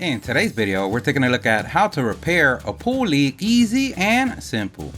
In today's video, we're taking a look at how to repair a pool leak easy and simple.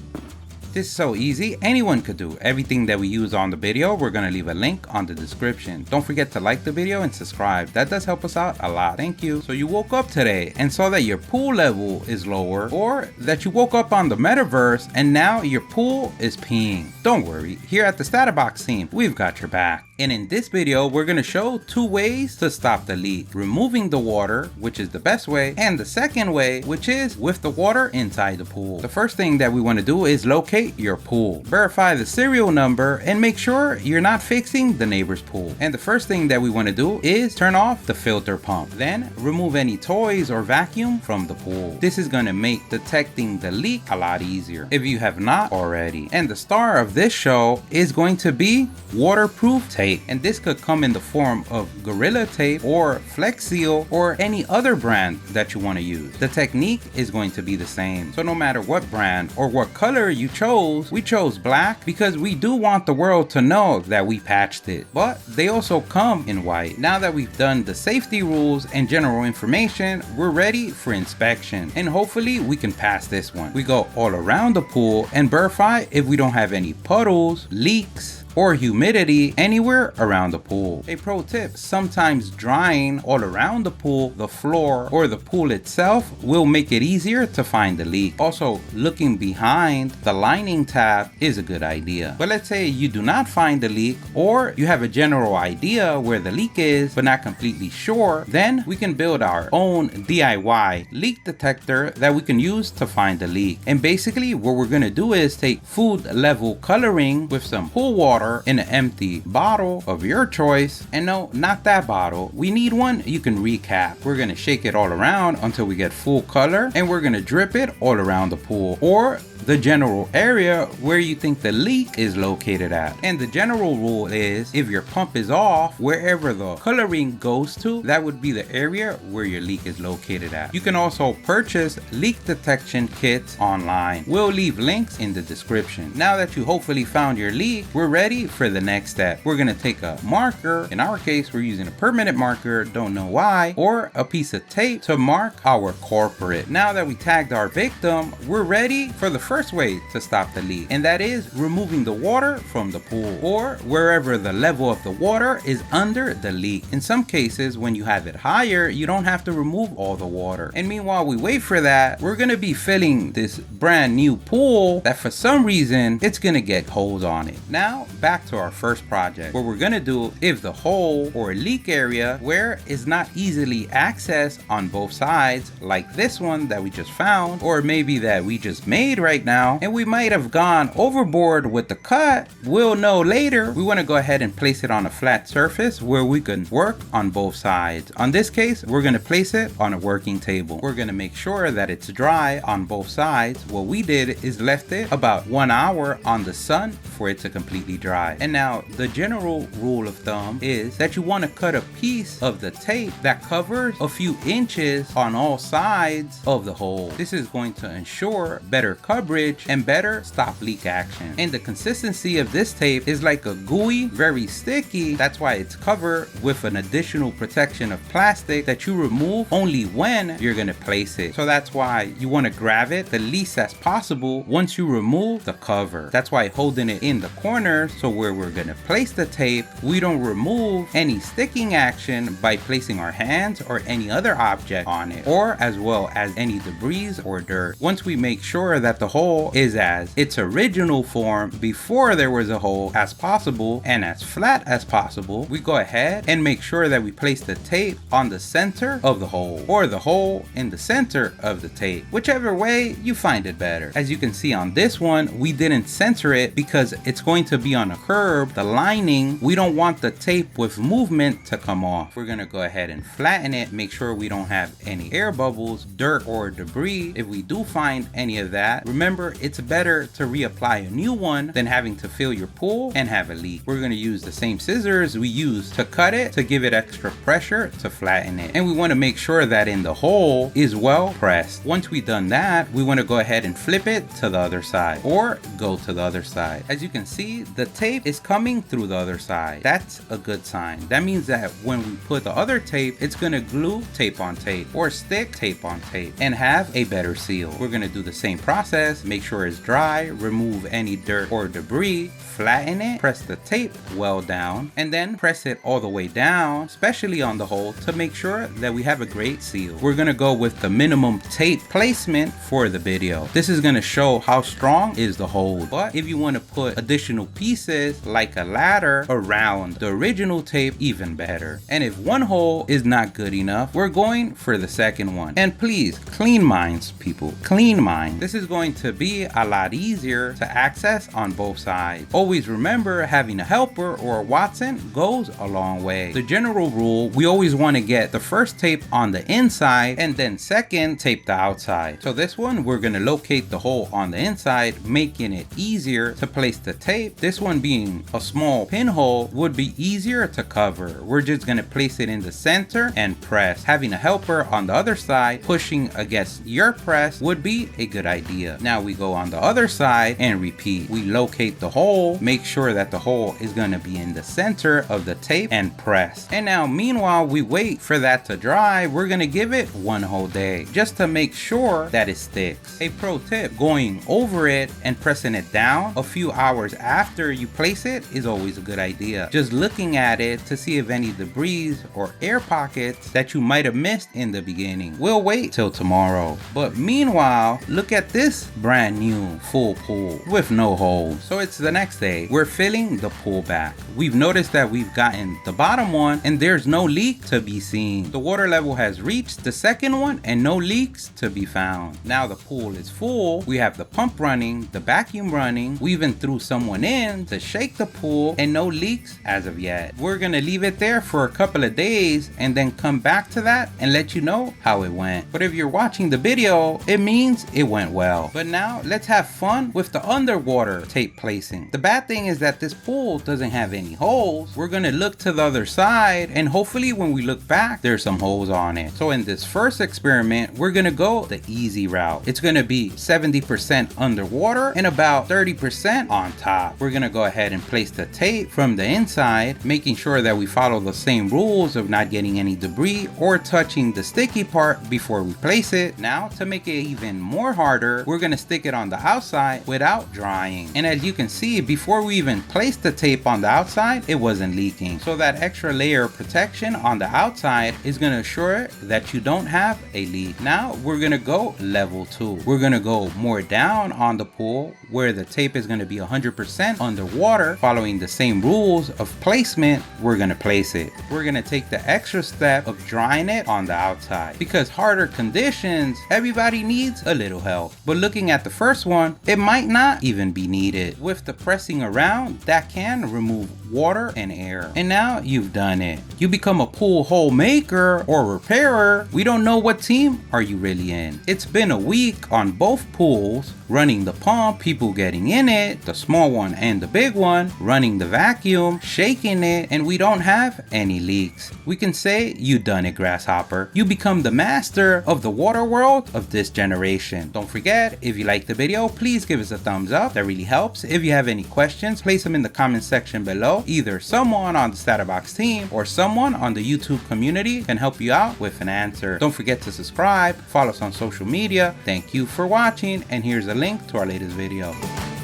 This is so easy, anyone could do. Everything that we use on the video, we're going to leave a link on the description. Don't forget to like the video and subscribe. That does help us out a lot. Thank you. So you woke up today and saw that your pool level is lower, or that you woke up on the metaverse and now your pool is peeing. Don't worry, here at the StatUpBox team, we've got your back. And in this video, we're going to show 2 ways to stop the leak. Removing the water, which is the best way, and the second way, which is with the water inside the pool. The first thing that we want to do is locate your pool. Verify the serial number and make sure you're not fixing the neighbor's pool. And the first thing that we want to do is turn off the filter pump. Then remove any toys or vacuum from the pool. This is going to make detecting the leak a lot easier if you have not already. And the star of this show is going to be waterproof tape. And this could come in the form of Gorilla Tape or Flex Seal or any other brand that you want to use. The technique is going to be the same. So no matter what brand or what color you chose, we chose black because we do want the world to know that we patched it. But they also come in white. Now that we've done the safety rules and general information, we're ready for inspection. And hopefully we can pass this one. We go all around the pool and verify if we don't have any puddles, leaks, or humidity anywhere around the pool. A pro tip, sometimes drying all around the pool, the floor, or the pool itself will make it easier to find the leak. Also, looking behind the lining tab is a good idea. But let's say you do not find the leak, or you have a general idea where the leak is, but not completely sure, then we can build our own DIY leak detector that we can use to find the leak. And basically what we're gonna do is take food level coloring with some pool water in an empty bottle of your choice, and no, not that bottle, we need one you can recap. We're gonna shake it all around until we get full color, and we're gonna drip it all around the pool or the general area where you think the leak is located at. And the general rule is if your pump is off, wherever the coloring goes to, that would be the area where your leak is located at. You can also purchase leak detection kits online. We'll leave links in the description. Now that you hopefully found your leak, we're ready for the next step. We're gonna take a marker, in our case we're using a permanent marker, don't know why, or a piece of tape to mark our culprit. Now that we tagged our victim, we're ready for the first way to stop the leak, and that is removing the water from the pool or wherever the level of the water is under the leak. In some cases, when you have it higher, you don't have to remove all the water. And meanwhile we wait for that, we're gonna be filling this brand new pool that for some reason it's gonna get holes on it. Now back to our first project. What we're gonna do, if the hole or leak area where is not easily accessed on both sides, like this one that we just found, or maybe that we just made right now, and we might have gone overboard with the cut, we'll know later. We want to go ahead and place it on a flat surface where we can work on both sides. On this case, we're going to place it on a working table. We're going to make sure that it's dry on both sides. What we did is left it about 1 hour on the sun for it to completely dry. And now the general rule of thumb is that you want to cut a piece of the tape that covers a few inches on all sides of the hole. This is going to ensure better coverage and better stop leak action. And the consistency of this tape is like a gooey, very sticky. That's why it's covered with an additional protection of plastic that you remove only when you're going to place it. So that's why you want to grab it the least as possible once you remove the cover. That's why holding it in the corner, so where we're going to place the tape, we don't remove any sticking action by placing our hands or any other object on it, or as well as any debris or dirt. Once we make sure that the hole is as its original form before there was a hole as possible and as flat as possible, we go ahead and make sure that we place the tape on the center of the hole, or the hole in the center of the tape, whichever way you find it better. As you can see on this one, we didn't center it because it's going to be on a curve. The lining, we don't want the tape with movement to come off. We're gonna go ahead and flatten it, make sure we don't have any air bubbles, dirt, or debris. If we do find any of that, remember remember, it's better to reapply a new one than having to fill your pool and have a leak. We're gonna use the same scissors we used to cut it to give it extra pressure to flatten it. And we wanna make sure that in the hole is well pressed. Once we've done that, we wanna go ahead and flip it to the other side or go to the other side. As you can see, the tape is coming through the other side. That's a good sign. That means that when we put the other tape, it's gonna glue tape on tape or stick tape on tape and have a better seal. We're gonna do the same process, make sure it's dry, remove any dirt or debris, flatten it, press the tape well down, and then press it all the way down, especially on the hole, to make sure that we have a great seal. We're gonna go with the minimum tape placement for the video. This is gonna show how strong is the hold. But if you wanna put additional pieces like a ladder around the original tape, even better. And if one hole is not good enough, we're going for the second one. And please, clean minds, people, clean minds. This is going to be a lot easier to access on both sides. Always remember, having a helper or a Watson goes a long way. The general rule, we always want to get the first tape on the inside and then second tape the outside. So this one, we're going to locate the hole on the inside, making it easier to place the tape. This one being a small pinhole would be easier to cover. We're just going to place it in the center and press. Having a helper on the other side pushing against your press would be a good idea. Now we go on the other side and repeat. We locate the hole, make sure that the hole is going to be in the center of the tape and press. And now meanwhile we wait for that to dry. We're going to give it one whole day just to make sure that it sticks. A pro tip, going over it and pressing it down a few hours after you place it is always a good idea. Just looking at it to see if any debris or air pockets that you might have missed in the beginning. We'll wait till tomorrow. But meanwhile, look at this brand new full pool with no holes. So it's the next day. We're filling the pool back. We've noticed that we've gotten the bottom one and there's no leak to be seen. The water level has reached the second one and no leaks to be found. Now the pool is full. We have the pump running, the vacuum running. We even threw someone in to shake the pool and no leaks as of yet. We're gonna leave it there for a couple of days and then come back to that and let you know how it went. But if you're watching the video, it means it went well. But now let's have fun with the underwater tape placing. The bad thing is that this pool doesn't have any holes. We're gonna look to the other side and hopefully when we look back, there's some holes on it. So in this first experiment, we're gonna go the easy route. It's gonna be 70% underwater and about 30% on top. We're gonna go ahead and place the tape from the inside, making sure that we follow the same rules of not getting any debris or touching the sticky part before we place it. Now to make it even more harder, we're gonna stick it on the outside without drying. And as you can see, before we even placed the tape on the outside, it wasn't leaking. So that extra layer of protection on the outside is gonna assure that you don't have a leak. Now we're gonna go level 2. We're gonna go more down on the pool where the tape is gonna be 100% underwater. Following the same rules of placement, we're gonna place it. We're gonna take the extra step of drying it on the outside because harder conditions, everybody needs a little help. But looking at the first one, it might not even be needed. With the pressing around, that can remove water and air. And now you've done it. You become a pool hole maker or repairer. We don't know what team are you really in. It's been a week on both pools, running the pump, people getting in it, the small one and the big one, running the vacuum, shaking it, and we don't have any leaks. We can say you done it, Grasshopper. You become the master of the water world of this generation. Don't forget, if you like the video, please give us a thumbs up. That really helps. If you have any questions, place them in the comment section below. Either someone on the StatUpBox team or someone on the YouTube community can help you out with an answer. Don't forget to subscribe, follow us on social media. Thank you for watching, and here's a link to our latest video.